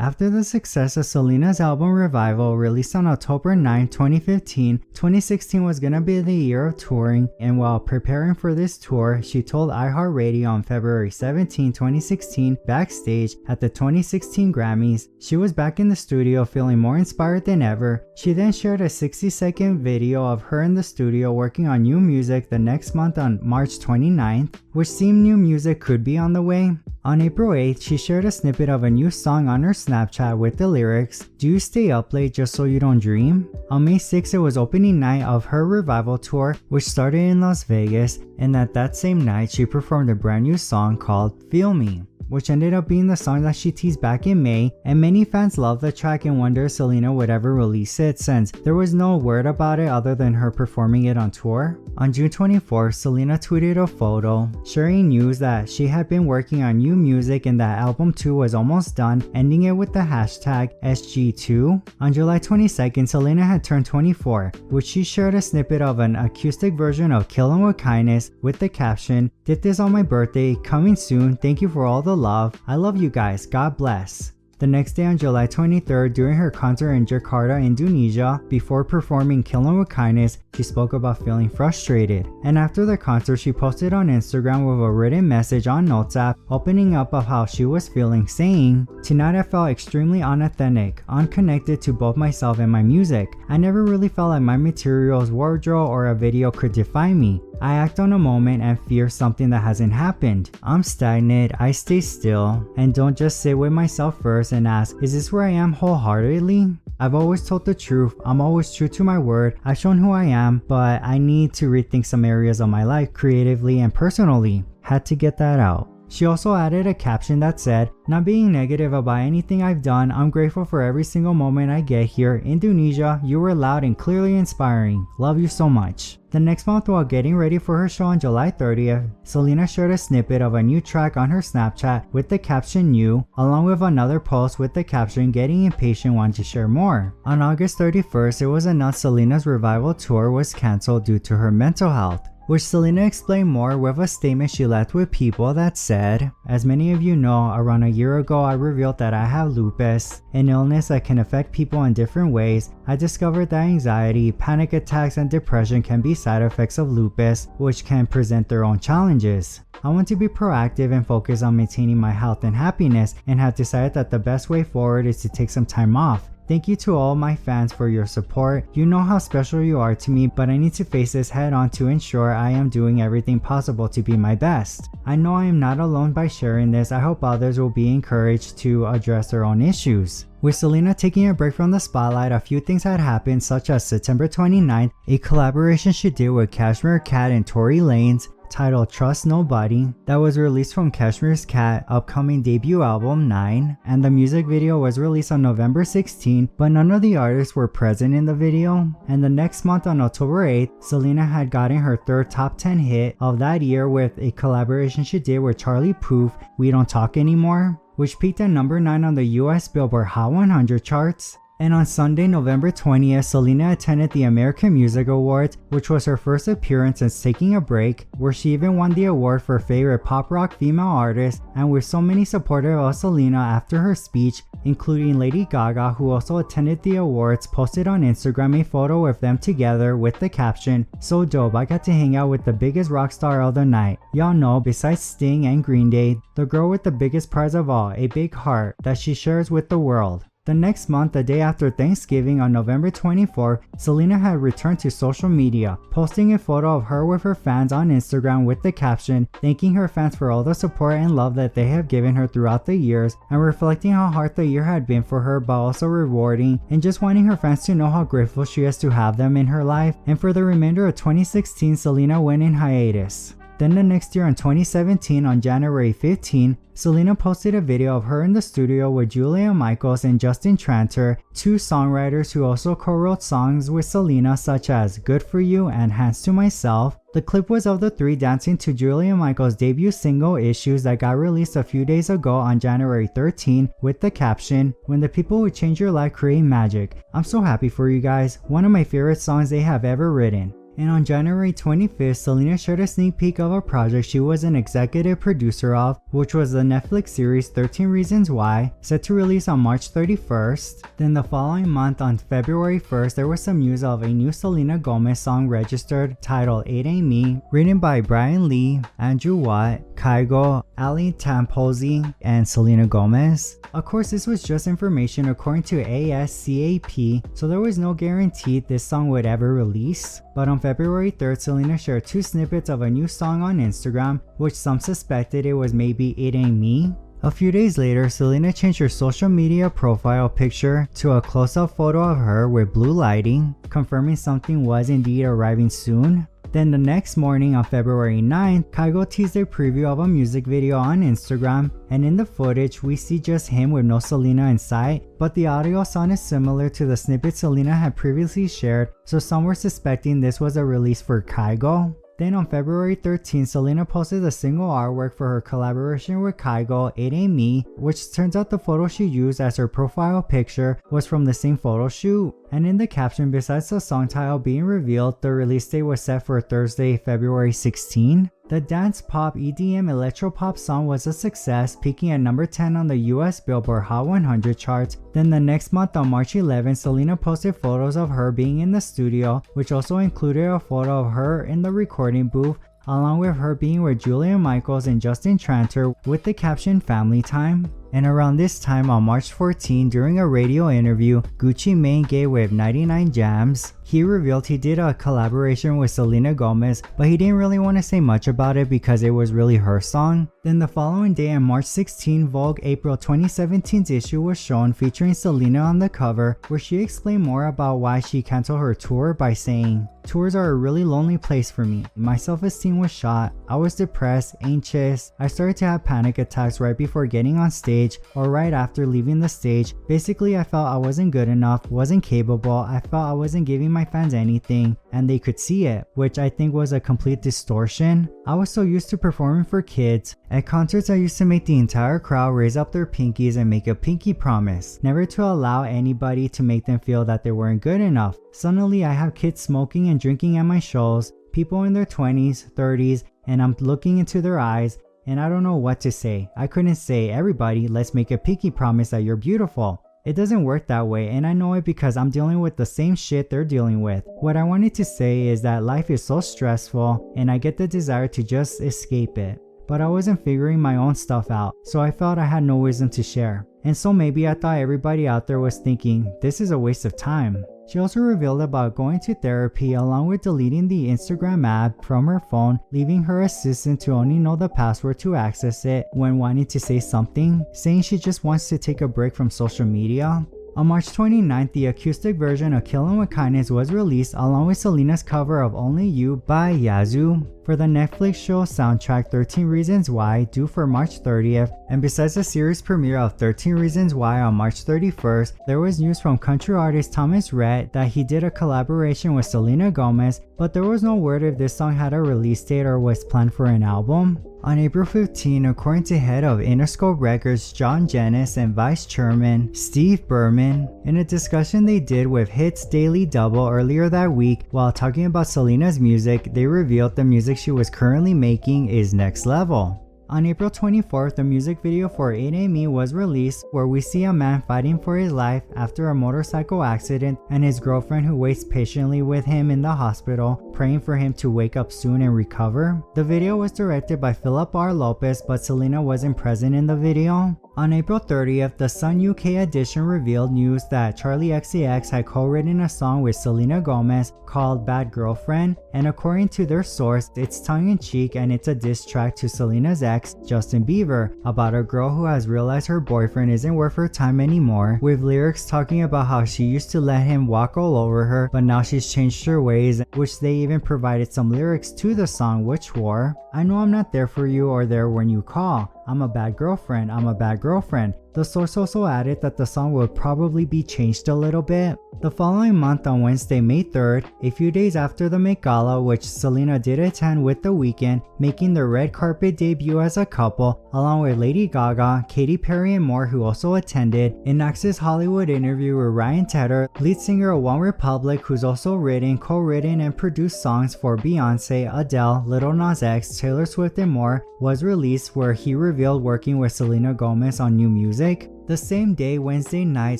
After the success of Selena's album Revival, released on October 9, 2015, 2016 was gonna be the year of touring, and while preparing for this tour, she told iHeartRadio on February 17, 2016, backstage at the 2016 Grammys, she was back in the studio feeling more inspired than ever. She then shared a 60-second video of her in the studio working on new music the next month on March 29th, which seemed new music could be on the way. On April 8th, she shared a snippet of a new song on her Snapchat with the lyrics, "Do you stay up late just so you don't dream?" On May 6th, it was opening night of her Revival tour, which started in Las Vegas, and that same night, she performed a brand new song called "Feel Me," which ended up being the song that she teased back in May, and many fans loved the track and wonder if Selena would ever release it since there was no word about it other than her performing it on tour. On June 24th, Selena tweeted a photo sharing news that she had been working on new music and that album 2 was almost done, ending it with the hashtag SG2. On July 22nd, Selena had turned 24, which she shared a snippet of an acoustic version of "Killin' with Kindness" with the caption, "Did this on my birthday, coming soon, thank you for all the love. I love you guys, God bless." The next day on July 23rd, during her concert in Jakarta, Indonesia, before performing "Killin' with Kindness," she spoke about feeling frustrated. And after the concert, she posted on Instagram with a written message on Notes app, opening up of how she was feeling, saying, "Tonight I felt extremely unauthentic, unconnected to both myself and my music. I never really felt like my materials, wardrobe, or a video could define me. I act on a moment and fear something that hasn't happened. I'm stagnant, I stay still, and don't just sit with myself first and ask, is this where I am wholeheartedly? I've always told the truth, I'm always true to my word, I've shown who I am, but I need to rethink some areas of my life creatively and personally." Had to get that out. She also added a caption that said, "Not being negative about anything I've done, I'm grateful for every single moment I get here. Indonesia, you were loud and clearly inspiring. Love you so much." The next month, while getting ready for her show on July 30th, Selena shared a snippet of a new track on her Snapchat with the caption "New," along with another post with the caption "Getting impatient, want to share more." On August 31st, it was announced Selena's Revival tour was cancelled due to her mental health, which Selena explained more with a statement she left with people that said, "As many of you know, around a year ago I revealed that I have lupus, an illness that can affect people in different ways. I discovered that anxiety, panic attacks, and depression can be side effects of lupus, which can present their own challenges. I want to be proactive and focus on maintaining my health and happiness, and have decided that the best way forward is to take some time off. Thank you to all my fans for your support. You know how special you are to me, but I need to face this head on to ensure I am doing everything possible to be my best. I know I am not alone by sharing this. I hope others will be encouraged to address their own issues." With Selena taking a break from the spotlight, a few things had happened, such as September 29th, a collaboration she did with Cashmere Cat and Tory Lanez, titled "Trust Nobody," that was released from Cashmere's Cat upcoming debut album 9, and the music video was released on November 16, but none of the artists were present in the video. And the next month on October 8th, Selena had gotten her third top 10 hit of that year with a collaboration she did with Charlie Puth, "We Don't Talk Anymore," which peaked at number 9 on the US Billboard Hot 100 charts. And on Sunday, November 20th, Selena attended the American Music Awards, which was her first appearance since taking a break, where she even won the award for favorite pop rock female artist. And with so many supporters of Selena after her speech, including Lady Gaga, who also attended the awards, posted on Instagram a photo of them together with the caption, "So dope, I got to hang out with the biggest rock star of the night. Y'all know, besides Sting and Green Day, the girl with the biggest prize of all, a big heart that she shares with the world." The next month, the day after Thanksgiving on November 24th, Selena had returned to social media, posting a photo of her with her fans on Instagram with the caption, thanking her fans for all the support and love that they have given her throughout the years, and reflecting how hard the year had been for her but also rewarding, and just wanting her fans to know how grateful she is to have them in her life. And for the remainder of 2016, Selena went in hiatus. Then the next year in 2017, on January 15, Selena posted a video of her in the studio with Julia Michaels and Justin Tranter, two songwriters who also co-wrote songs with Selena such as "Good For You" and "Hands To Myself." The clip was of the three dancing to Julia Michaels' debut single "Issues" that got released a few days ago on January 13 with the caption, "When the people who change your life create magic. I'm so happy for you guys. One of my favorite songs they have ever written." And on January 25th, Selena shared a sneak peek of a project she was an executive producer of, which was the Netflix series 13 Reasons Why, set to release on March 31st. Then the following month, on February 1st, there was some news of a new Selena Gomez song registered titled It Ain't Me, written by Brian Lee, Andrew Watt, Kygo, Ali Tamposi, and Selena Gomez. Of course, this was just information according to ASCAP, so there was no guarantee this song would ever release. But on February 3rd, Selena shared 2 snippets of a new song on Instagram, which some suspected it was maybe It Ain't Me. A few days later, Selena changed her social media profile picture to a close-up photo of her with blue lighting, confirming something was indeed arriving soon. Then the next morning on February 9th, Kygo teased a preview of a music video on Instagram, and in the footage we see just him with no Selena in sight, but the audio sounded similar to the snippet Selena had previously shared, so some were suspecting this was a release for Kygo. Then on February 13th, Selena posted a single artwork for her collaboration with Kygo, It Ain't Me, which turns out the photo she used as her profile picture was from the same photo shoot. And in the caption, besides the song title being revealed, the release date was set for Thursday, February 16. The dance pop EDM electropop song was a success, peaking at number 10 on the US Billboard Hot 100 charts. Then the next month on March 11, Selena posted photos of her being in the studio, which also included a photo of her in the recording booth, along with her being with Julia Michaels and Justin Tranter with the caption Family Time. And around this time on March 14, during a radio interview Gucci Mane gave with 99 Jams, he revealed he did a collaboration with Selena Gomez, but he didn't really want to say much about it because it was really her song. Then the following day on March 16, Vogue April 2017's issue was shown featuring Selena on the cover, where she explained more about why she canceled her tour by saying, "Tours are a really lonely place for me. My self-esteem was shot. I was depressed, anxious. I started to have panic attacks right before getting on stage or right after leaving the stage. Basically, I felt I wasn't good enough, wasn't capable. I felt I wasn't giving my fans anything, and they could see it, which I think was a complete distortion. I was so used to performing for kids. At concerts, I used to make the entire crowd raise up their pinkies and make a pinky promise, never to allow anybody to make them feel that they weren't good enough. Suddenly, I have kids smoking and drinking at my shows, people in their 20s, 30s, and I'm looking into their eyes, and I don't know what to say. I couldn't say, everybody, let's make a pinky promise that you're beautiful. It doesn't work that way, and I know it because I'm dealing with the same shit they're dealing with. What I wanted to say is that life is so stressful, and I get the desire to just escape it. But I wasn't figuring my own stuff out, so I felt I had no wisdom to share. And so maybe I thought everybody out there was thinking, this is a waste of time." She also revealed about going to therapy along with deleting the Instagram app from her phone, leaving her assistant to only know the password to access it when wanting to say something, saying she just wants to take a break from social media. On March 29th, the acoustic version of Killin' With Kindness was released along with Selena's cover of Only You by Yazoo for the Netflix show soundtrack 13 Reasons Why, due for March 30th. And besides the series premiere of 13 Reasons Why on March 31st, there was news from country artist Thomas Rhett that he did a collaboration with Selena Gomez, but there was no word if this song had a release date or was planned for an album. On April 15, according to head of Interscope Records John Jenness and vice chairman Steve Berman, in a discussion they did with Hits Daily Double earlier that week while talking about Selena's music, they revealed the music she was currently making is next level. On April 24th, a music video for It Ain't Me was released where we see a man fighting for his life after a motorcycle accident and his girlfriend who waits patiently with him in the hospital, praying for him to wake up soon and recover. The video was directed by Philip R. Lopez, but Selena wasn't present in the video. On April 30th, the Sun UK edition revealed news that Charli XCX had co-written a song with Selena Gomez called Bad Girlfriend, and according to their source, it's tongue-in-cheek and it's a diss track to Selena's ex, Justin Bieber, about a girl who has realized her boyfriend isn't worth her time anymore, with lyrics talking about how she used to let him walk all over her, but now she's changed her ways, which they even provided some lyrics to the song which were, "I know I'm not there for you or there when you call. I'm a bad girlfriend, I'm a bad girlfriend. The source also added that the song would probably be changed a little bit. The following month on Wednesday, May 3rd, a few days after the Met Gala, which Selena did attend with The Weeknd, making their red carpet debut as a couple, along with Lady Gaga, Katy Perry and more who also attended, in Access Hollywood interview with Ryan Tedder, lead singer of One Republic, who's also written, co-written and produced songs for Beyonce, Adele, Lil Nas X, Taylor Swift and more, was released where he revealed working with Selena Gomez on new music. The same day, Wednesday night,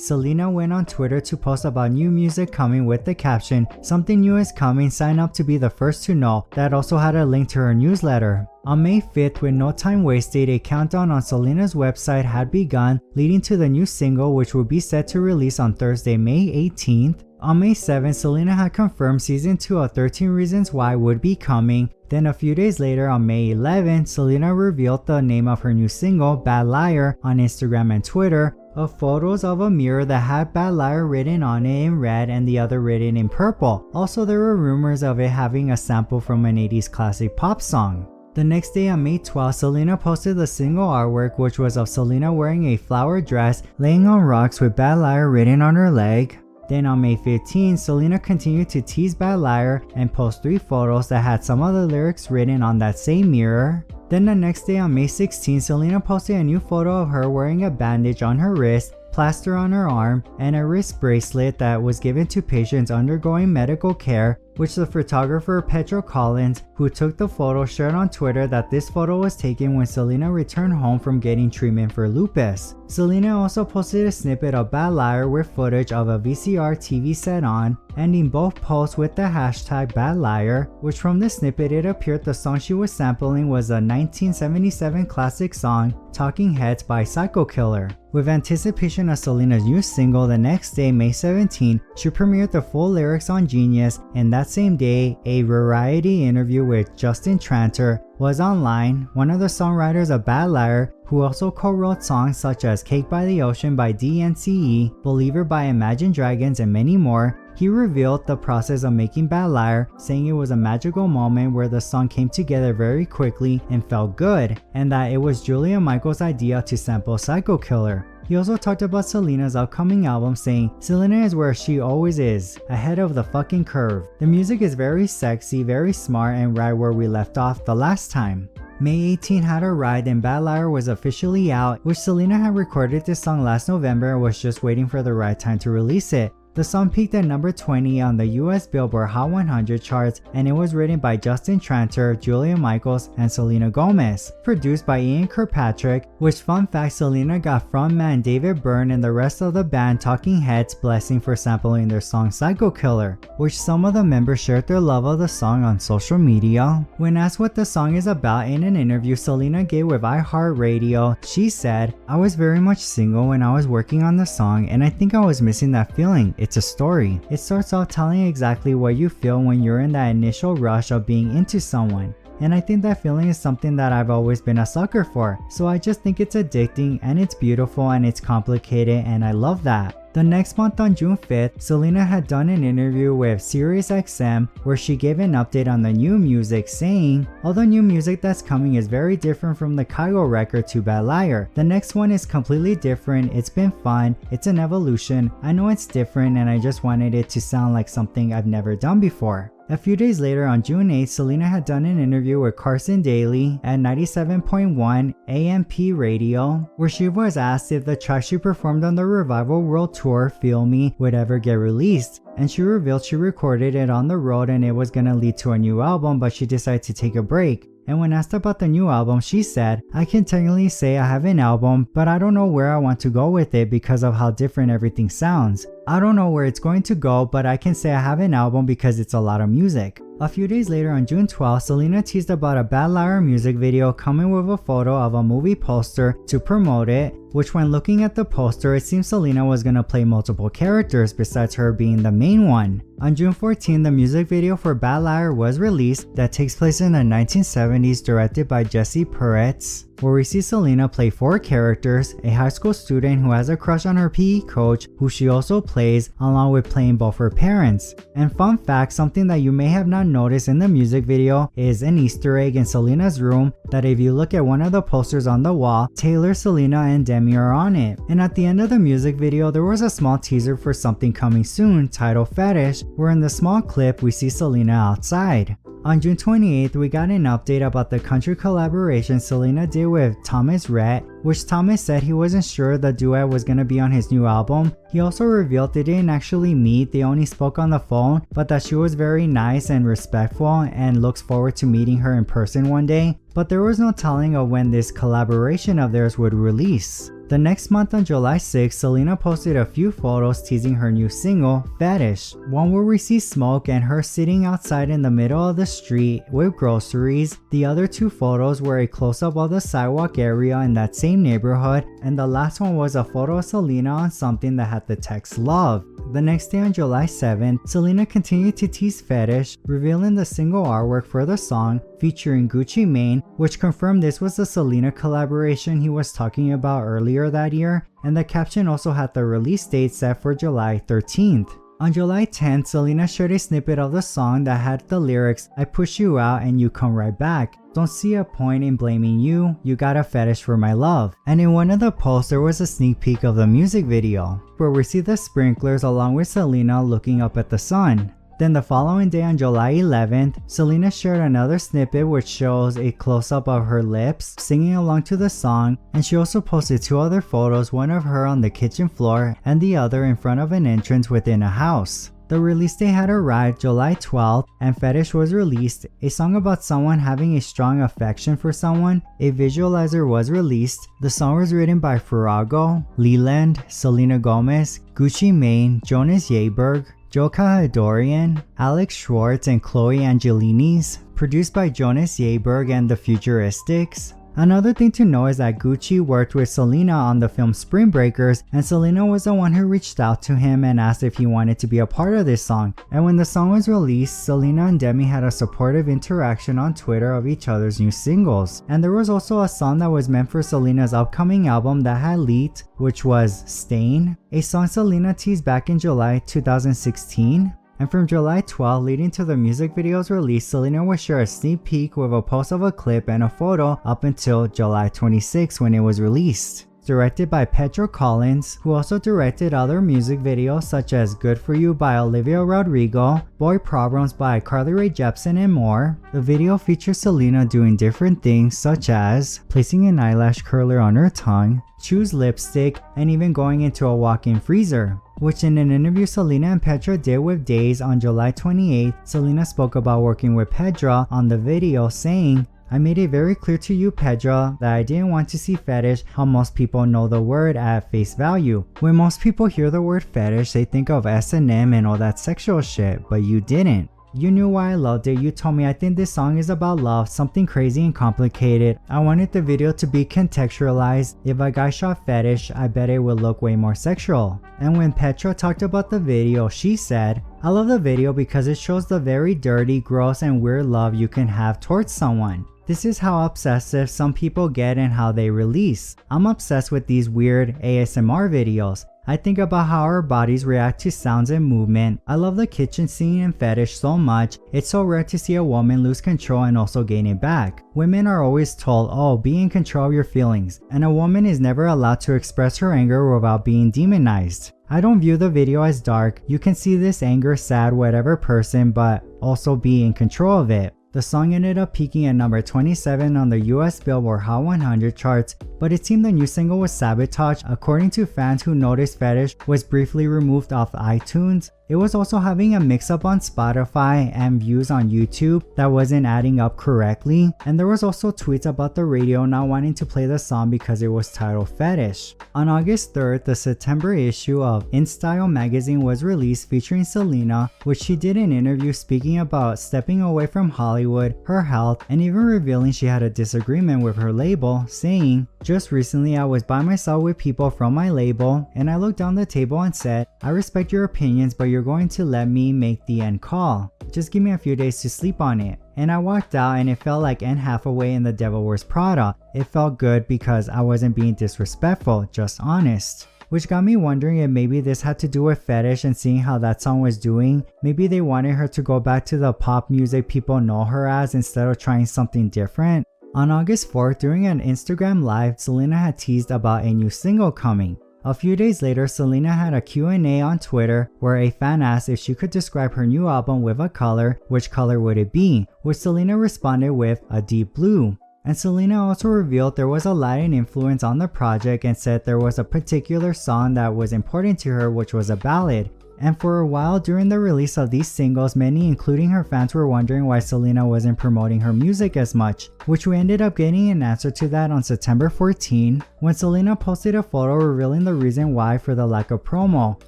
Selena went on Twitter to post about new music coming with the caption, "Something new is coming, sign up to be the first to know." That also had a link to her newsletter. On May 5th, with no time wasted, a countdown on Selena's website had begun, leading to the new single, which would be set to release on Thursday, May 18th. On May 7th, Selena had confirmed season 2 of 13 Reasons Why would be coming. Then a few days later, on May 11th, Selena revealed the name of her new single, Bad Liar, on Instagram and Twitter, of photos of a mirror that had Bad Liar written on it in red and the other written in purple. Also, there were rumors of it having a sample from an 80s classic pop song. The next day on May 12th, Selena posted the single artwork, which was of Selena wearing a flower dress, laying on rocks with Bad Liar written on her leg. Then on May 15th, Selena continued to tease Bad Liar and post 3 photos that had some of the lyrics written on that same mirror. Then the next day on May 16th, Selena posted a new photo of her wearing a bandage on her wrist, plaster on her arm, and a wrist bracelet that was given to patients undergoing medical care, which the photographer Petro Collins, who took the photo, shared on Twitter that this photo was taken when Selena returned home from getting treatment for lupus. Selena also posted a snippet of Bad Liar with footage of a VCR TV set on, ending both posts with the hashtag Bad Liar, which from the snippet it appeared the song she was sampling was a 1977 classic song, Talking Heads by Psycho Killer. With anticipation of Selena's new single, the next day, May 17, she premiered the full lyrics on Genius, and that same day, a Variety interview with Justin Tranter was online. One of the songwriters of Bad Liar, who also co-wrote songs such as Cake by the Ocean by DNCE, Believer by Imagine Dragons, and many more, he revealed the process of making Bad Liar, saying it was a magical moment where the song came together very quickly and felt good, and that it was Julia Michaels' idea to sample Psycho Killer. He also talked about Selena's upcoming album, saying, "Selena is where she always is, ahead of the fucking curve. The music is very sexy, very smart, and right where we left off the last time." May 18 had arrived and Bad Liar was officially out, which Selena had recorded this song last November and was just waiting for the right time to release it. The song peaked at number 20 on the US Billboard Hot 100 charts, and it was written by Justin Tranter, Julia Michaels, and Selena Gomez. Produced by Ian Kirkpatrick, which fun fact, Selena got frontman David Byrne and the rest of the band Talking Heads blessing for sampling their song Psycho Killer, which some of the members shared their love of the song on social media. When asked what the song is about in an interview Selena gave with iHeartRadio, she said, "I was very much single when I was working on the song, and I think I was missing that feeling. It's a story. It starts off telling exactly what you feel when you're in that initial rush of being into someone. And I think that feeling is something that I've always been a sucker for. So I just think it's addicting and it's beautiful and it's complicated and I love that." The next month on June 5th, Selena had done an interview with SiriusXM where she gave an update on the new music, saying, "All the new music that's coming is very different from the Kygo record to Bad Liar. The next one is completely different, it's been fun, it's an evolution, I know it's different and I just wanted it to sound like something I've never done before." A few days later on June 8th, Selena had done an interview with Carson Daly at 97.1 AMP Radio, where she was asked if the track she performed on the Revival World Tour, Feel Me, would ever get released. And she revealed she recorded it on the road and it was gonna lead to a new album, but she decided to take a break. And when asked about the new album, she said, "I can technically say I have an album, but I don't know where I want to go with it because of how different everything sounds. I don't know where it's going to go, but I can say I have an album because it's a lot of music." A few days later on June 12th, Selena teased about a Bad Liar music video coming with a photo of a movie poster to promote it, which when looking at the poster, it seems Selena was gonna play multiple characters besides her being the main one. On June 14th, the music video for Bad Liar was released that takes place in the 1970s, directed by Jesse Peretz, where we see Selena play 4 characters: a high school student who has a crush on her PE coach, who she also plays along with playing both her parents. And fun fact, something that you may have not noticed in the music video is an Easter egg in Selena's room that if you look at one of the posters on the wall, Taylor, Selena, and Demi are on it. And at the end of the music video, there was a small teaser for something coming soon titled Fetish, where in the small clip we see Selena outside. On June 28th, we got an update about the country collaboration Selena did with Thomas Rhett, which Thomas said he wasn't sure the duet was gonna be on his new album. He also revealed they didn't actually meet, they only spoke on the phone, but that she was very nice and respectful and looks forward to meeting her in person one day. But there was no telling of when this collaboration of theirs would release. The next month on July 6th, Selena posted a few photos teasing her new single, Fetish. One where we see smoke and her sitting outside in the middle of the street with groceries. The other two photos were a close-up of the sidewalk area in that same neighborhood, and the last one was a photo of Selena on something that had the text love. The next day on July 7th, Selena continued to tease Fetish, revealing the single artwork for the song featuring Gucci Mane, which confirmed this was the Selena collaboration he was talking about earlier that year, and the caption also had the release date set for July 13th. On July 10th, Selena shared a snippet of the song that had the lyrics, "I push you out and you come right back. Don't see a point in blaming you, you got a fetish for my love." And in one of the posts there was a sneak peek of the music video, where we see the sprinklers along with Selena looking up at the sun. Then the following day on July 11th, Selena shared another snippet which shows a close-up of her lips singing along to the song, and she also posted two other photos, one of her on the kitchen floor and the other in front of an entrance within a house. The release date had arrived July 12th and Fetish was released, a song about someone having a strong affection for someone. A visualizer was released. The song was written by Farago, Leland, Selena Gomez, Gucci Mane, Jonas Yeberg, Joka Hadorian, Alex Schwartz, and Chloe Angelinis, produced by Jonas Yeberg and the Futuristics. Another thing to know is that Gucci worked with Selena on the film Spring Breakers, and Selena was the one who reached out to him and asked if he wanted to be a part of this song. And when the song was released, Selena and Demi had a supportive interaction on Twitter of each other's new singles. And there was also a song that was meant for Selena's upcoming album that had leaked, which was Stain, a song Selena teased back in July 2016. And from July 12 leading to the music video's release, Selena would share a sneak peek with a post of a clip and a photo up until July 26 when it was released. Directed by Pedro Collins, who also directed other music videos such as Good For You by Olivia Rodrigo, Boy Problems by Carly Rae Jepsen, and more. The video features Selena doing different things such as placing an eyelash curler on her tongue, choose lipstick, and even going into a walk-in freezer. Which in an interview Selena and Pedro did with Days on July 28th, Selena spoke about working with Pedro on the video, saying, "I made it very clear to you, Pedro, that I didn't want to see fetish how most people know the word at face value. When most people hear the word fetish, they think of S&M and all that sexual shit, but you didn't. You knew why I loved it. You told me I think this song is about love, something crazy and complicated. I wanted the video to be contextualized. If a guy shot fetish, I bet it would look way more sexual." And when Petra talked about the video, she said, "I love the video because it shows the very dirty, gross, and weird love you can have towards someone. This is how obsessive some people get and how they release. I'm obsessed with these weird ASMR videos. I think about how our bodies react to sounds and movement. I love the kitchen scene and fetish so much. It's so rare to see a woman lose control and also gain it back. Women are always told, oh, be in control of your feelings, and a woman is never allowed to express her anger without being demonized. I don't view the video as dark. You can see this anger, sad, whatever person, but also be in control of it." The song ended up peaking at number 27 on the US Billboard Hot 100 charts, but it seemed the new single was sabotaged according to fans who noticed Fetish was briefly removed off iTunes. It was also having a mix-up on Spotify and views on YouTube that wasn't adding up correctly, and there was also tweets about the radio not wanting to play the song because it was titled Fetish. On August 3rd, the September issue of InStyle magazine was released featuring Selena, which she did an interview speaking about stepping away from Hollywood, her health, and even revealing she had a disagreement with her label, saying, "Just recently I was by myself with people from my label, and I looked down the table and said, I respect your opinions, but you're going to let me make the end call. Just give me a few days to sleep on it." And I walked out and it felt like Anne Hathaway in The Devil Wears Prada. It felt good because I wasn't being disrespectful, just honest. which got me wondering if maybe this had to do with Fetish and seeing how that song was doing. Maybe they wanted her to go back to the pop music people know her as instead of trying something different. On August 4th, during an Instagram live, Selena had teased about a new single coming. A few days later, Selena had a Q&A on Twitter where a fan asked if she could describe her new album with a color, which color would it be, which Selena responded with a deep blue. And Selena also revealed there was a Latin influence on the project and said there was a particular song that was important to her, which was a ballad. And for a while during the release of these singles, many including her fans were wondering why Selena wasn't promoting her music as much, which we ended up getting an answer to that on September 14, when Selena posted a photo revealing the reason why for the lack of promo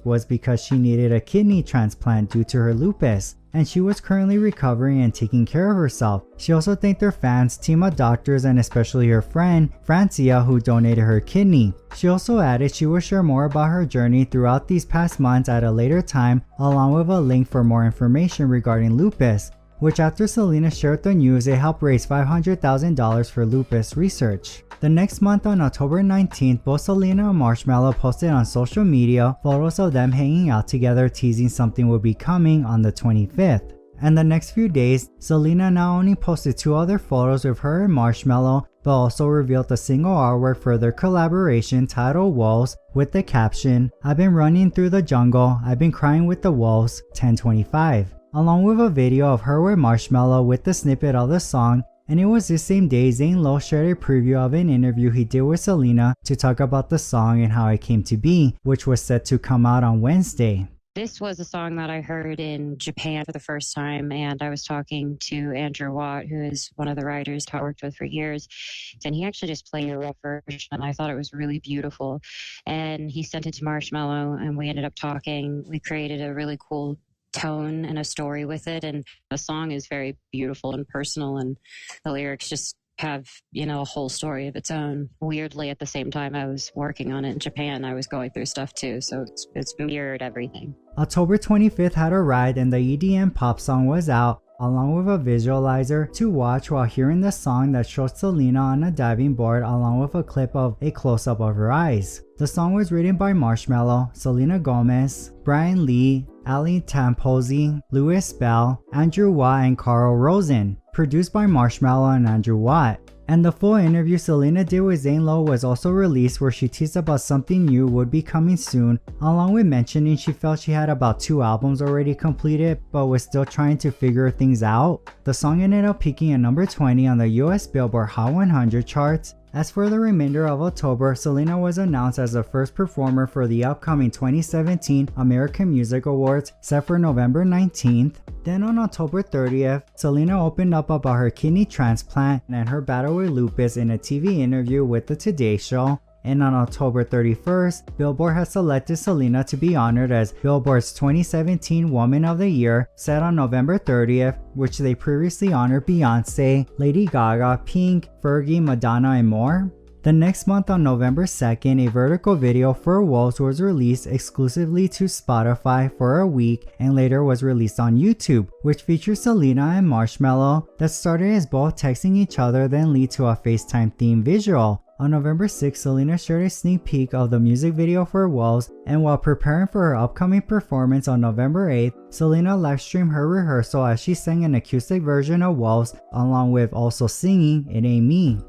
was because she needed a kidney transplant due to her lupus, and she was currently recovering and taking care of herself. She also thanked her fans, team of doctors, and especially her friend, Francia, who donated her kidney. She also added she will share more about her journey throughout these past months at a later time, along with a link for more information regarding lupus, which after Selena shared the news, it helped raise $500,000 for lupus research. The next month on October 19th, both Selena and Marshmello posted on social media photos of them hanging out together, teasing something would be coming on the 25th. And the next few days, Selena not only posted 2 other photos with her and Marshmello, but also revealed the single artwork for their collaboration titled Wolves with the caption, "I've been running through the jungle, I've been crying with the wolves, 1025. Along with a video of her with Marshmello with the snippet of the song. And it was this same day Zane Lowe shared a preview of an interview he did with Selena to talk about the song and how it came to be, which was set to come out on Wednesday. This was a song that I heard in Japan for the first time, and I was talking to Andrew Watt, who is one of the writers I worked with for years, and he actually just played a rough version, and I thought it was really beautiful. And he sent it to Marshmello, and we ended up talking. We created a really cool tone and a story with it, and the song is very beautiful and personal, and the lyrics just have, you know, a whole story of its own. Weirdly, at the same time I was working on it in Japan, I was going through stuff too, so it's weird, everything. October 25th had arrived and the EDM pop song was out, along with a visualizer to watch while hearing the song that shows Selena on a diving board along with a clip of a close-up of her eyes. The song was written by Marshmello, Selena Gomez, Brian Lee, Ali Tamposi, Louis Bell, Andrew Watt, and Carl Rosen. Produced by Marshmello and Andrew Watt. And the full interview Selena did with Zane Lowe was also released, where she teased about something new would be coming soon, along with mentioning she felt she had about 2 albums already completed but was still trying to figure things out. The song ended up peaking at number 20 on the US Billboard Hot 100 charts. As for the remainder of October, Selena was announced as the first performer for the upcoming 2017 American Music Awards set for November 19th. Then on October 30th, Selena opened up about her kidney transplant and her battle with lupus in a TV interview with The Today Show. And on October 31st, Billboard has selected Selena to be honored as Billboard's 2017 Woman of the Year, set on November 30th, which they previously honored Beyonce, Lady Gaga, Pink, Fergie, Madonna, and more. The next month on November 2nd, a vertical video for Wolves was released exclusively to Spotify for a week and later was released on YouTube, which features Selena and Marshmello that started as both texting each other then lead to a FaceTime themed visual. On November 6th, Selena shared a sneak peek of the music video for Wolves, and while preparing for her upcoming performance on November 8th, Selena livestreamed her rehearsal as she sang an acoustic version of Wolves along with also singing It Ain't Me.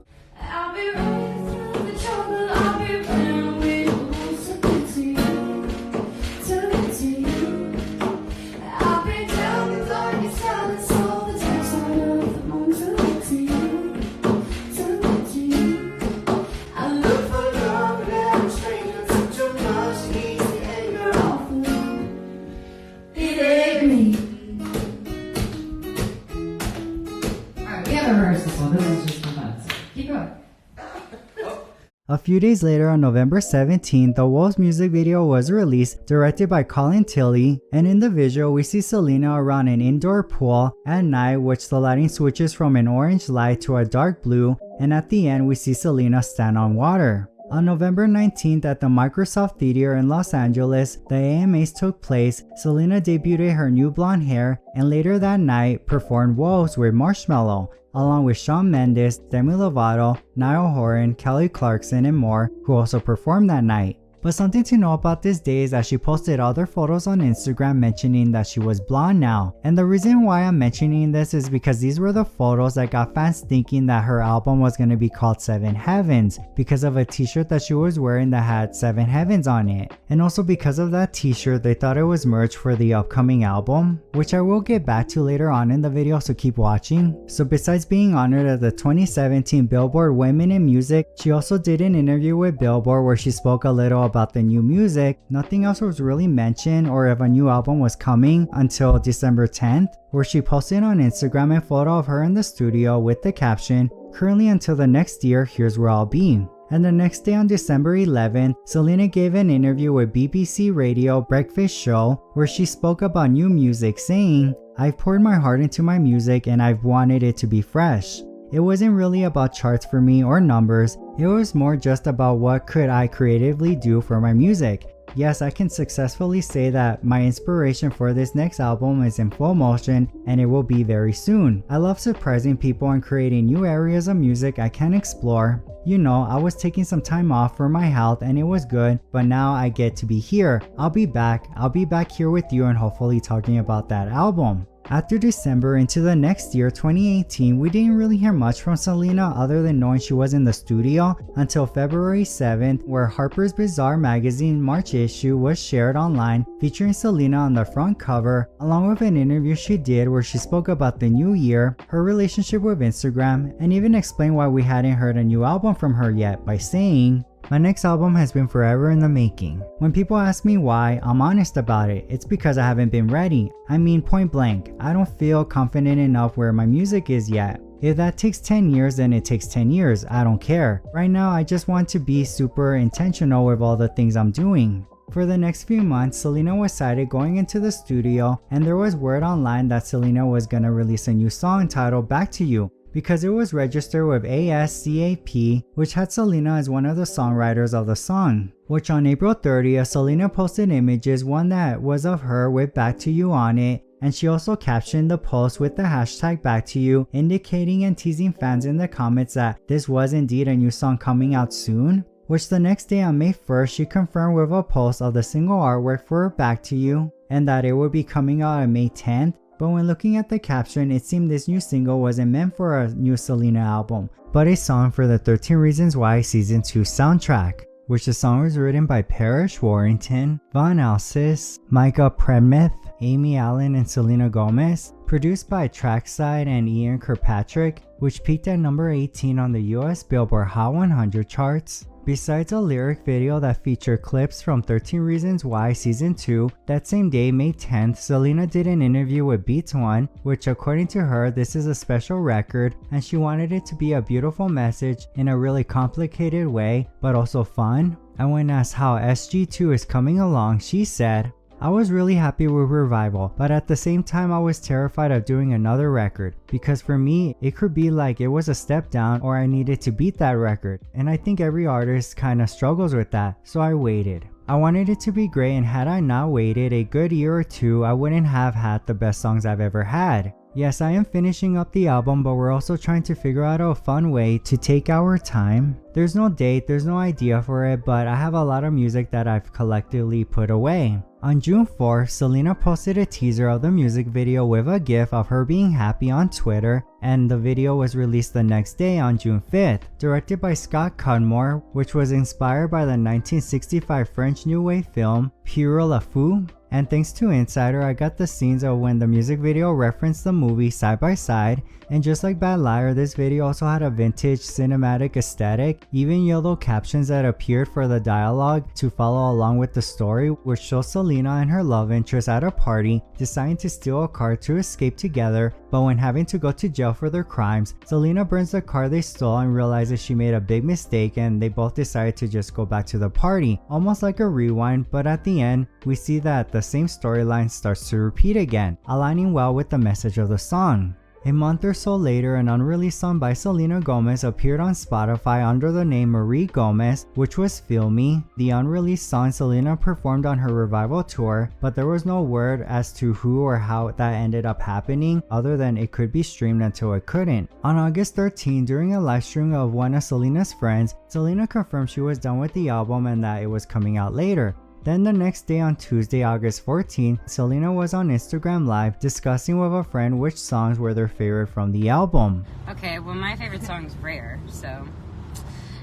A few days later on November 17th, the Wolves music video was released, directed by Colin Tilley, and in the visual we see Selena around an indoor pool at night, which the lighting switches from an orange light to a dark blue, and at the end we see Selena stand on water. On November 19th at the Microsoft Theater in Los Angeles, the AMAs took place. Selena debuted her new blonde hair and later that night performed Wolves with Marshmello, along with Shawn Mendes, Demi Lovato, Niall Horan, Kelly Clarkson, and more, who also performed that night. But something to know about this day is that she posted other photos on Instagram mentioning that she was blonde now. And the reason why I'm mentioning this is because these were the photos that got fans thinking that her album was going to be called Seven Heavens because of a t-shirt that she was wearing that had Seven Heavens on it. And also because of that t-shirt, they thought it was merch for the upcoming album, which I will get back to later on in the video, so keep watching. So besides being honored at the 2017 Billboard Women in Music, she also did an interview with Billboard where she spoke a little about the new music. Nothing else was really mentioned or if a new album was coming until December 10th, where she posted on Instagram a photo of her in the studio with the caption, "Currently until the next year, here's where I'll be." And the next day on December 11th, Selena gave an interview with BBC Radio Breakfast Show where she spoke about new music, saying, "I've poured my heart into my music and I've wanted it to be fresh. It wasn't really about charts for me or numbers, it was more just about what could I creatively do for my music. Yes, I can successfully say that my inspiration for this next album is in full motion and it will be very soon. I love surprising people and creating new areas of music I can explore. You know, I was taking some time off for my health and it was good, but now I get to be here. I'll be back here with you and hopefully talking about that album." After December into the next year, 2018, we didn't really hear much from Selena other than knowing she was in the studio until February 7th, where Harper's Bazaar magazine March issue was shared online featuring Selena on the front cover, along with an interview she did where she spoke about the new year, her relationship with Instagram, and even explained why we hadn't heard a new album from her yet by saying, "My next album has been forever in the making. When people ask me why, I'm honest about it. It's because I haven't been ready. I mean, point blank, I don't feel confident enough where my music is yet. If that takes 10 years, then it takes 10 years. I don't care. Right now, I just want to be super intentional with all the things I'm doing." For the next few months, Selena was sighted going into the studio, and there was word online that Selena was gonna release a new song titled Back to You, because it was registered with ASCAP, which had Selena as one of the songwriters of the song. Which on April 30th, Selena posted images, one that was of her with Back to You on it, and she also captioned the post with the hashtag Back to You, indicating and teasing fans in the comments that this was indeed a new song coming out soon. Which the next day on May 1st, she confirmed with a post of the single artwork for Back to You, and that it would be coming out on May 10th. But when looking at the caption, it seemed this new single wasn't meant for a new Selena album, but a song for the 13 Reasons Why Season 2 soundtrack, which the song was written by Parrish Warrington, Von Alsis, Micah Premeth, Amy Allen, and Selena Gomez, produced by Trackside and Ian Kirkpatrick, which peaked at number 18 on the US Billboard Hot 100 charts. Besides a lyric video that featured clips from 13 Reasons Why Season 2, that same day, May 10th, Selena did an interview with Beats One, which according to her, this is a special record and she wanted it to be a beautiful message in a really complicated way, but also fun. And when asked how SG2 is coming along, she said, "I was really happy with Revival, but at the same time I was terrified of doing another record, because for me it could be like it was a step down or I needed to beat that record, and I think every artist kinda struggles with that, so I waited. I wanted it to be great, and had I not waited a good year or two, I wouldn't have had the best songs I've ever had. Yes, I am finishing up the album, but we're also trying to figure out a fun way to take our time. There's no date, there's no idea for it, but I have a lot of music that I've collectively put away." On June 4th, Selena posted a teaser of the music video with a gif of her being happy on Twitter, and the video was released the next day on June 5th, directed by Scott Cudmore, which was inspired by the 1965 French New Wave film Pure La Fou. And thanks to Insider, I got the scenes of when the music video referenced the movie side by side, and just like Bad Liar, this video also had a vintage cinematic aesthetic, even yellow captions that appeared for the dialogue to follow along with the story, which shows Selena and her love interest at a party deciding to steal a car to escape together, but when having to go to jail for their crimes, Selena burns the car they stole and realizes she made a big mistake, and they both decide to just go back to the party, almost like a rewind. But at the end, we see that the same storyline starts to repeat again, aligning well with the message of the song. A month or so later, an unreleased song by Selena Gomez appeared on Spotify under the name Marie Gomez, which was Feel Me. The unreleased song Selena performed on her revival tour, but there was no word as to who or how that ended up happening, other than it could be streamed until it couldn't. On August 13, during a live stream of one of Selena's friends, Selena confirmed she was done with the album and that it was coming out later. Then the next day on Tuesday, August 14, Selena was on Instagram Live discussing with a friend which songs were their favorite from the album. Okay, well my favorite song is Rare, so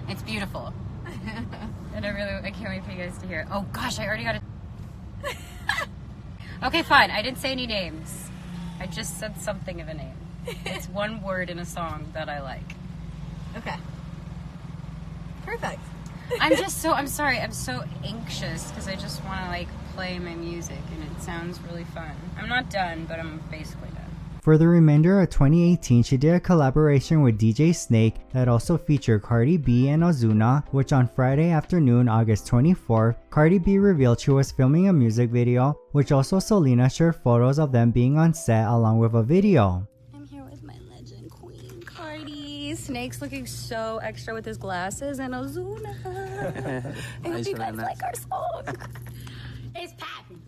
it's beautiful. And I can't wait for you guys to hear it. Oh gosh, I already got it. Okay, fine, I didn't say any names. I just said something of a name. It's one word in a song that I like. Okay. Perfect. I'm sorry, I'm so anxious because I just want to like play my music and it sounds really fun. I'm not done, but I'm basically done. For the remainder of 2018, she did a collaboration with DJ Snake that also featured Cardi B and Ozuna, which on Friday afternoon, August 24th, Cardi B revealed she was filming a music video, which also Selena shared photos of them being on set along with a video. I'm here with my legend queen, Cardi. Snake's looking so extra with his glasses, and Ozuna. I hope you guys like our song. It's popping.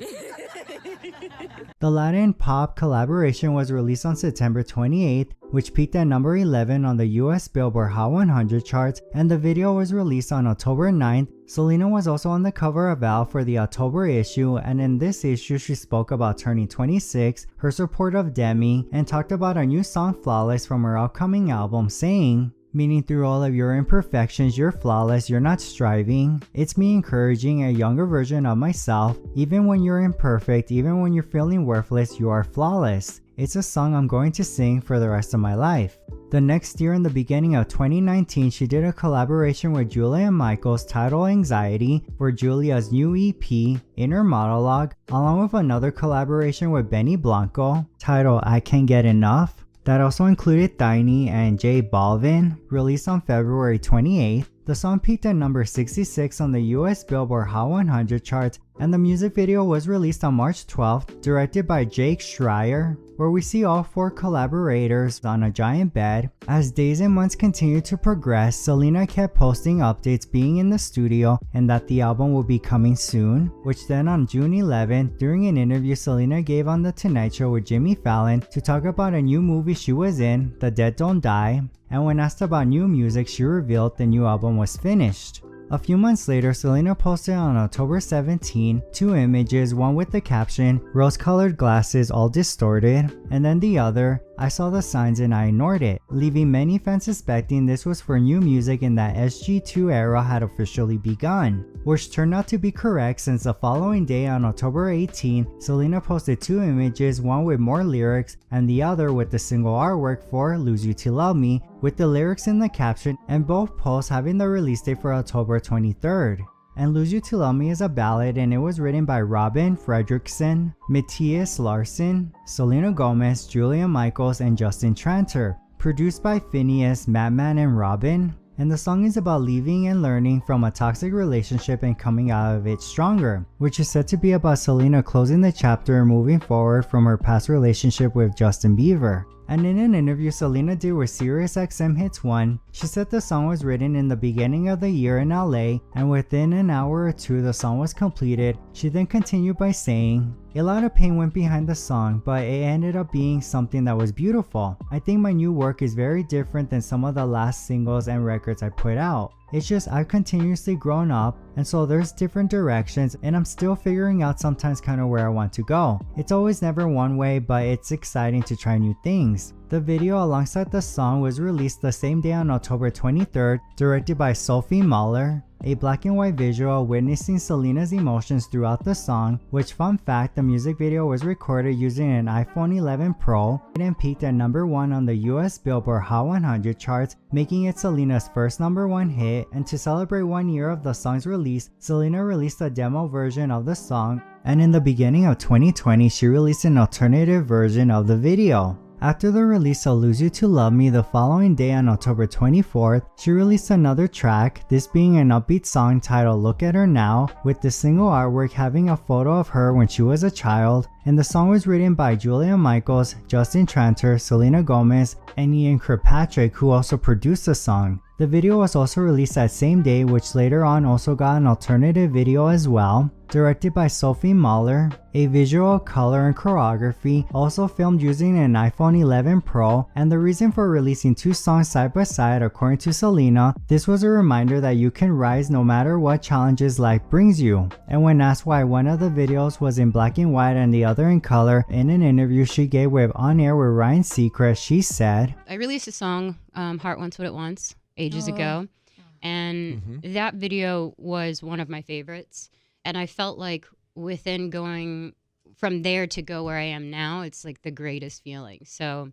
The Latin pop collaboration was released on September 28th, which peaked at number 11 on the US Billboard Hot 100 charts, and the video was released on October 9th. Selena was also on the cover of Elle for the October issue, and in this issue she spoke about turning 26, her support of Demi, and talked about a new song Flawless from her upcoming album, saying, "Meaning through all of your imperfections, you're flawless, you're not striving. It's me encouraging a younger version of myself. Even when you're imperfect, even when you're feeling worthless, you are flawless. It's a song I'm going to sing for the rest of my life." The next year, in the beginning of 2019, she did a collaboration with Julia Michaels titled Anxiety for Julia's new EP, Inner Monologue, along with another collaboration with Benny Blanco titled I Can't Get Enough. That also included Tiny and J Balvin, released on February 28th. The song peaked at number 66 on the US Billboard Hot 100 charts, and the music video was released on March 12th, directed by Jake Schreier, where we see all four collaborators on a giant bed. As days and months continued to progress, Selena kept posting updates being in the studio and that the album will be coming soon, which then on June 11th, during an interview Selena gave on The Tonight Show with Jimmy Fallon to talk about a new movie she was in, The Dead Don't Die, and when asked about new music, she revealed the new album was finished. A few months later, Selena posted on October 17 two images, one with the caption, "Rose-colored glasses all distorted," and then the other, "I saw the signs and I ignored it," leaving many fans suspecting this was for new music and that SG2 era had officially begun, which turned out to be correct since the following day on October 18, Selena posted two images, one with more lyrics and the other with the single artwork for Lose You to Love Me, with the lyrics in the caption, and both posts having the release date for October 23rd. And Lose You to Love Me is a ballad, and it was written by Robin Fredrickson, Matthias Larson, Selena Gomez, Julia Michaels, and Justin Tranter. Produced by Phineas, Madman, and Robin. And the song is about leaving and learning from a toxic relationship and coming out of it stronger, which is said to be about Selena closing the chapter and moving forward from her past relationship with Justin Bieber. And in an interview Selena did with SiriusXM Hits 1, she said the song was written in the beginning of the year in LA, and within an hour or two the song was completed. She then continued by saying, "A lot of pain went behind the song, but it ended up being something that was beautiful. I think my new work is very different than some of the last singles and records I put out. It's just I've continuously grown up, and so there's different directions, and I'm still figuring out sometimes kind of where I want to go. It's always never one way, but it's exciting to try new things." The video alongside the song was released the same day on October 23rd, directed by Sophie Mahler. A black and white visual witnessing Selena's emotions throughout the song, which, fun fact, the music video was recorded using an iPhone 11 Pro and peaked at number 1 on the US Billboard Hot 100 charts, making it Selena's first number 1 hit. And to celebrate 1 year of the song's release, Selena released a demo version of the song, and in the beginning of 2020 she released an alternative version of the video. After the release of Lose You to Love Me the following day on October 24th, she released another track, this being an upbeat song titled Look at Her Now, with the single artwork having a photo of her when she was a child, and the song was written by Julia Michaels, Justin Tranter, Selena Gomez, and Ian Kirkpatrick, who also produced the song. The video was also released that same day, which later on also got an alternative video as well, directed by Sophie Mahler, a visual, color, and choreography, also filmed using an iPhone 11 Pro, and the reason for releasing two songs side by side according to Selena, this was a reminder that you can rise no matter what challenges life brings you. And when asked why one of the videos was in black and white and the other in color, in an interview she gave with On Air with Ryan Seacrest, she said, I released a song, Heart Wants What It Wants, ages ago, and that video was one of my favorites, and I felt like within going from there to go where I am now, it's like the greatest feeling. So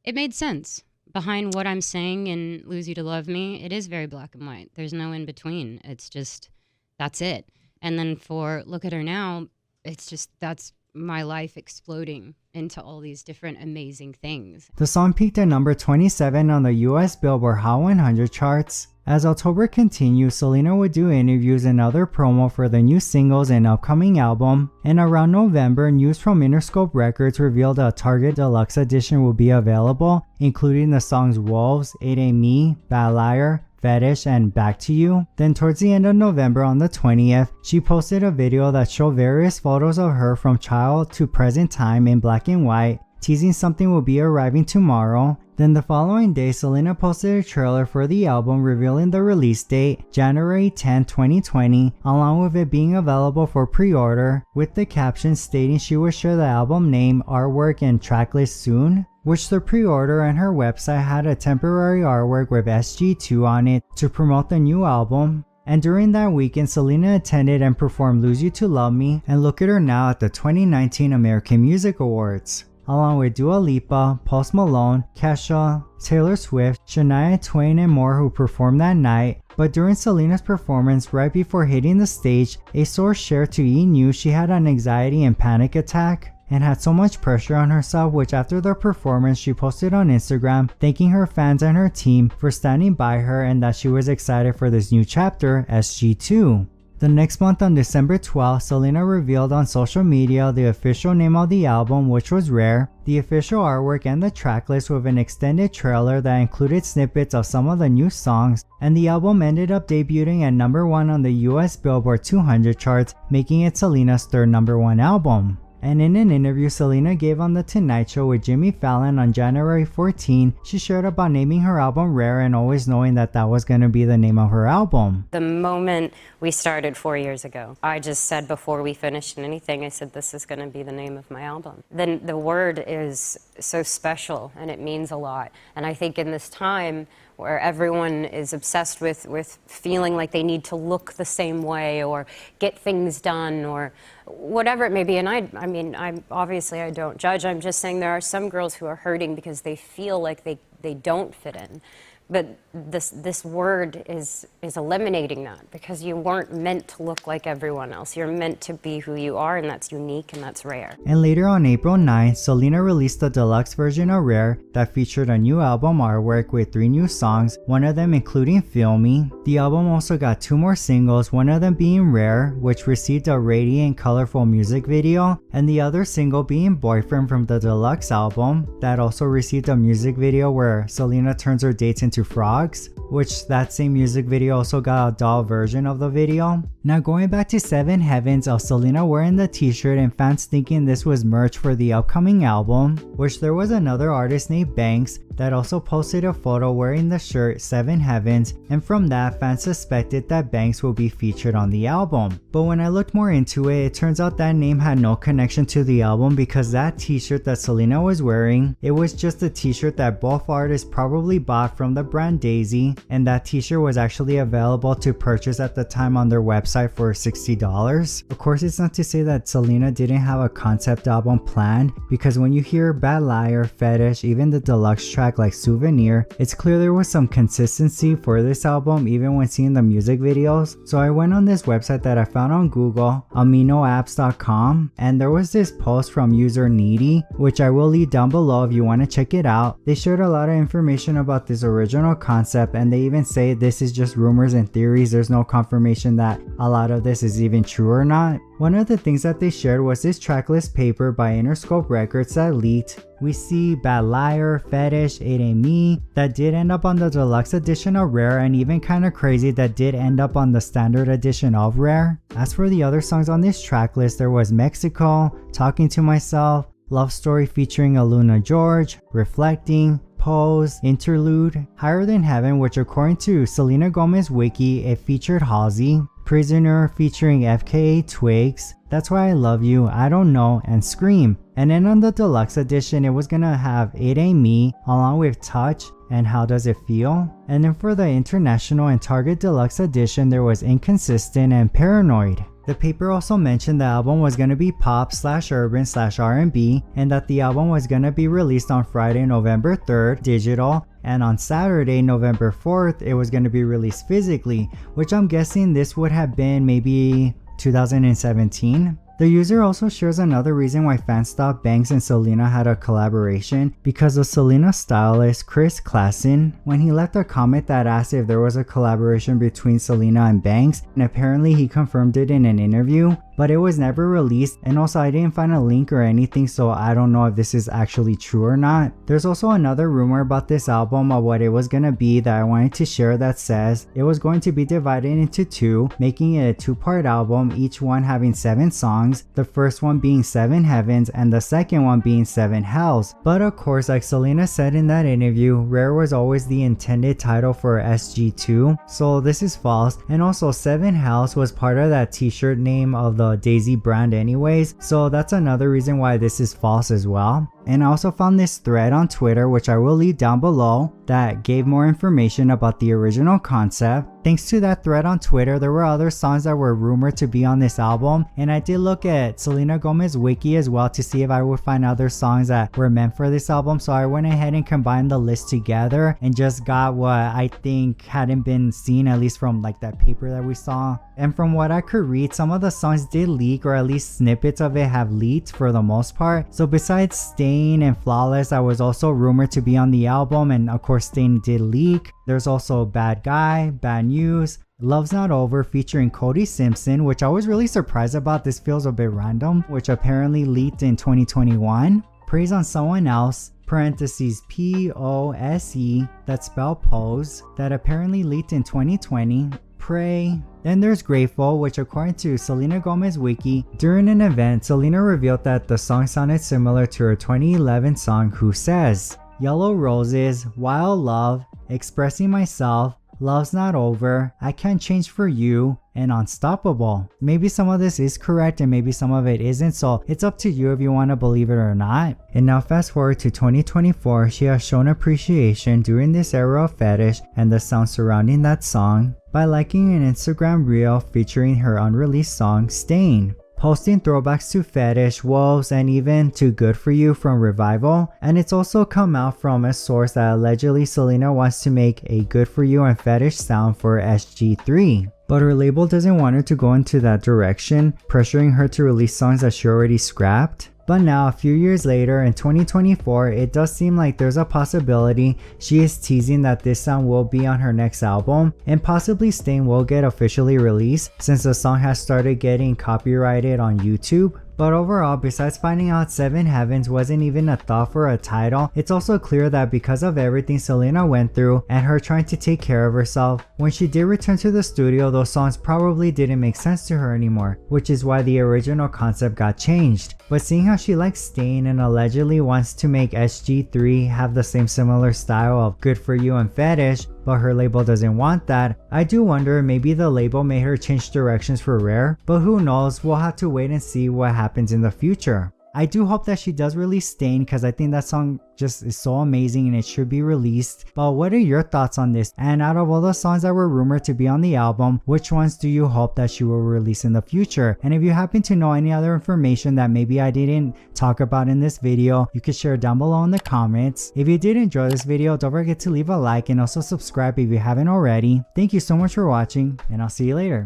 it made sense behind what I'm saying in Lose You to Love Me. It is very black and white. There's no in between. It's just, that's it. And then for Look at Her Now, it's just, that's my life exploding into all these different amazing things. The song peaked at number 27 on the US Billboard Hot 100 charts. As October continued, Selena would do interviews and other promo for the new singles and upcoming album, and around November, news from Interscope Records revealed a Target Deluxe edition will be available, including the songs Wolves, It Ain't Me, Bad Liar, Fetish, and Back to You. Then towards the end of November on the 20th, she posted a video that showed various photos of her from child to present time in black and white, teasing something will be arriving tomorrow. Then the following day, Selena posted a trailer for the album revealing the release date, January 10, 2020, along with it being available for pre-order, with the caption stating she would share the album name, artwork, and tracklist soon, which the pre-order and her website had a temporary artwork with SG2 on it to promote the new album. And during that weekend, Selena attended and performed Lose You to Love Me and Look at Her Now at the 2019 American Music Awards, along with Dua Lipa, Post Malone, Kesha, Taylor Swift, Shania Twain, and more who performed that night. But during Selena's performance, right before hitting the stage, a source shared to E! News she had an anxiety and panic attack and had so much pressure on herself, which after the performance she posted on Instagram thanking her fans and her team for standing by her and that she was excited for this new chapter, SG2. The next month on December 12th, Selena revealed on social media the official name of the album, which was Rare, the official artwork and the tracklist with an extended trailer that included snippets of some of the new songs, and the album ended up debuting at number 1 on the US Billboard 200 charts, making it Selena's third number 1 album. And in an interview Selena gave on The Tonight Show with Jimmy Fallon on January 14, she shared about naming her album Rare and always knowing that that was going to be the name of her album. The moment we started 4 years ago, I just said before we finished anything, I said this is going to be the name of my album. Then the word is so special and it means a lot. And I think in this time where everyone is obsessed with feeling like they need to look the same way or get things done or whatever it may be. And I mean, obviously I don't judge. I'm just saying there are some girls who are hurting because they feel like they don't fit in. But this word is eliminating that, because you weren't meant to look like everyone else. You're meant to be who you are, and that's unique and that's rare. And later on April 9th, Selena released the deluxe version of Rare that featured a new album artwork with 3 new songs, one of them including Feel Me. The album also got 2 more singles, one of them being Rare, which received a radiant, colorful music video, and the other single being Boyfriend from the deluxe album, that also received a music video where Selena turns her dates into frogs, which that same music video also got a doll version of the video. Now going back to 7 Heavens of Selena wearing the t-shirt and fans thinking this was merch for the upcoming album, which there was another artist named Banks that also posted a photo wearing the shirt 7 Heavens, and from that fans suspected that Banks will be featured on the album. But when I looked more into it, it turns out that name had no connection to the album, because that t-shirt that Selena was wearing, it was just a t-shirt that both artists probably bought from the brand Daisy, and that t-shirt was actually available to purchase at the time on their website for $60. Of course, it's not to say that Selena didn't have a concept album planned, because when you hear Bad Liar, Fetish, even the deluxe track track like Souvenir, it's clear there was some consistency for this album even when seeing the music videos. So I went on this website that I found on Google, aminoapps.com, and there was this post from user Needy, which I will leave down below if you want to check it out. They shared a lot of information about this original concept, and they even say this is just rumors and theories. There's no confirmation that a lot of this is even true or not. One of the things that they shared was this tracklist paper by Interscope Records that leaked. We see Bad Liar, Fetish, It Ain't Me that did end up on the deluxe edition of Rare, and even kinda crazy that did end up on the standard edition of Rare. As for the other songs on this tracklist, there was Mexico, Talking to Myself, Love Story featuring Aluna George, Reflecting, Pose, Interlude, Higher Than Heaven, which according to Selena Gomez wiki, it featured Halsey, Prisoner featuring FKA Twigs, That's Why I Love You, I Don't Know, and Scream. And then on the deluxe edition, it was gonna have It Ain't Me along with Touch and How Does It Feel. And then for the international and Target deluxe edition, there was Inconsistent and Paranoid. The paper also mentioned the album was gonna be pop/urban/R&B, and that the album was gonna be released on Friday, November 3rd, digital, and on Saturday, November 4th, it was gonna be released physically, which I'm guessing this would have been maybe 2017. The user also shares another reason why fans thought Banks and Selena had a collaboration, because of Selena's stylist Chris Klassen, when he left a comment that asked if there was a collaboration between Selena and Banks, and apparently he confirmed it in an interview, but it was never released, and also I didn't find a link or anything, so I don't know if this is actually true or not. There's also another rumor about this album of what it was gonna be that I wanted to share that says it was going to be divided into two, making it a two-part album, each one having 7 songs, the first one being 7 Heavens and the second one being 7 Hells. But of course, like Selena said in that interview, Rare was always the intended title for SG2, so this is false, and also 7 Hells was part of that t-shirt name of the Daisy brand anyways, so that's another reason why this is false as well. And I also found this thread on Twitter, which I will leave down below, that gave more information about the original concept. Thanks to that thread on Twitter, there were other songs that were rumored to be on this album, and I did look at Selena Gomez wiki as well to see if I would find other songs that were meant for this album, so I went ahead and combined the list together and just got what I think hadn't been seen, at least from like that paper that we saw. And from what I could read, some of the songs did leak, or at least snippets of it have leaked for the most part. So besides Stain and Flawless, that was also rumored to be on the album, and of course Stain did leak. There's also Bad Guy, Bad News, Love's Not Over featuring Cody Simpson, which I was really surprised about. This feels a bit random, which apparently leaked in 2021. Praise on Someone Else, parentheses POSE, that spell Pose, that apparently leaked in 2020. Pray. Then there's Grateful, which according to Selena Gomez wiki, during an event, Selena revealed that the song sounded similar to her 2011 song Who Says. Yellow Roses, Wild Love, Expressing Myself, Love's Not Over, I Can't Change For You, and Unstoppable. Maybe some of this is correct and maybe some of it isn't, so it's up to you if you want to believe it or not. And now fast forward to 2024, she has shown appreciation during this era of Fetish and the sound surrounding that song by liking an Instagram reel featuring her unreleased song Stain, posting throwbacks to Fetish, Wolves, and even to Good For You from Revival. And it's also come out from a source that allegedly Selena wants to make a Good For You and Fetish sound for SG3. But her label doesn't want her to go into that direction, pressuring her to release songs that she already scrapped. But now, a few years later, in 2024, it does seem like there's a possibility she is teasing that this sound will be on her next album, and possibly Stain will get officially released since the song has started getting copyrighted on YouTube. But overall, besides finding out 7 Heavens wasn't even a thought for a title, it's also clear that because of everything Selena went through and her trying to take care of herself, when she did return to the studio, those songs probably didn't make sense to her anymore, which is why the original concept got changed. But seeing how she likes Stain and allegedly wants to make SG3 have the same similar style of Good For You and Fetish, but her label doesn't want that, I do wonder maybe the label made her change directions for Rare, but who knows, we'll have to wait and see what happens in the future. I do hope that she does release Stain because I think that song just is so amazing and it should be released. But what are your thoughts on this? And out of all the songs that were rumored to be on the album, which ones do you hope that she will release in the future? And if you happen to know any other information that maybe I didn't talk about in this video, you can share down below in the comments. If you did enjoy this video, don't forget to leave a like and also subscribe if you haven't already. Thank you so much for watching, and I'll see you later.